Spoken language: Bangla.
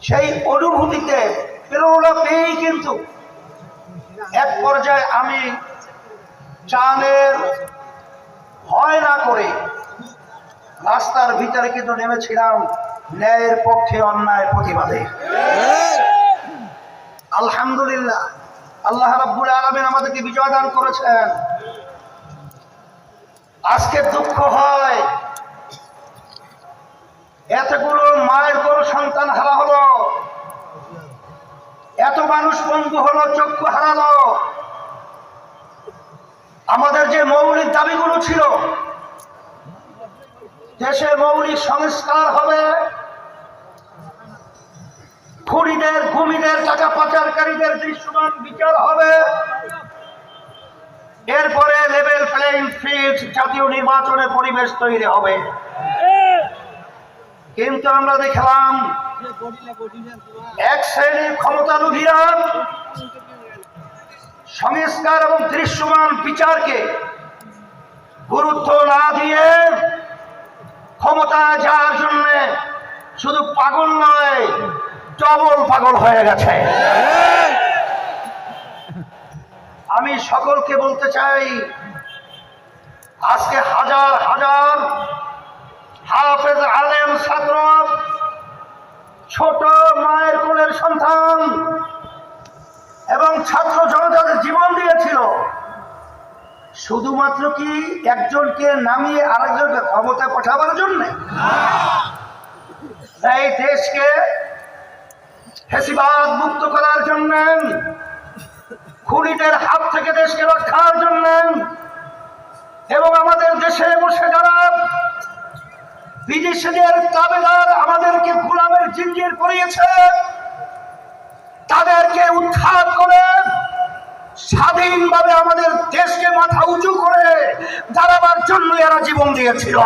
সেই অনুভূতিতে প্রেরণা পেয়েই কিন্তু এক পর্যায়ে আমি চাঁদের ভয় না করে রাস্তার ভিতরে কিন্তু নেমেছিলাম ন্যায়ের পক্ষে অন্যায়ের প্রতিবাদে। আলহামদুলিল্লাহ, আল্লাহ রাব্বুল আলামিন আমাদেরকে বিজয় দান করেছেন। আজকে দুঃখ হয় এতগুলো মায়ের কোন সন্তান হারা হলো, এত মানুষ পঙ্গু হলো, চক্ষু হারালো। আমাদের যে মৌলিক দাবিগুলো ছিল, দেশে মৌলিক সংস্কার হবে, খুনিদের গুমিদের টাকা পাচারকারীদের দৃশ্যমান বিচার হবে, এরপরে লেভেল প্লেইং ফিল্ড জাতীয় নির্বাচনের পরিবেশ তৈরি হবে। কিন্তু আমরা দেখলাম এক শ্রেণীর ক্ষমতালোভীরা সংস্কার এবং দৃশ্যমান বিচারকে গুরুত্ব না দিয়ে ক্ষমতায় যাওয়ার জন্য শুধু পাগল নয়, ডবল পাগল হয়ে গেছে। আমি সকলকে বলতে চাই, আজকে হাজার হাজার হাফেজ আলেম ছাত্র, ছোট মায়ের কোলের সন্তান এবং ছাত্র জনতাদের জীবন দিয়েছিল শুধুমাত্র কি একজনকে নামিয়ে আরেকজনকে ক্ষমতায় পাঠাবার জন্য? এই দেশকে ফ্যাসিবাদ মুক্ত করার জন্য, খুনিদের হাত থেকে দেশকে রক্ষার জন্য, এবং আমাদের দেশে বসে যারা বিদেশিদের তাবেদার আমাদেরকে গোলামের জিঞ্জির পরিয়েছে, তাদেরকে উদ্ধার করে স্বাধীনভাবে আমাদের দেশকে মাথা উঁচু করে দাঁড়াবার জন্য এরা জীবন দিয়েছিল।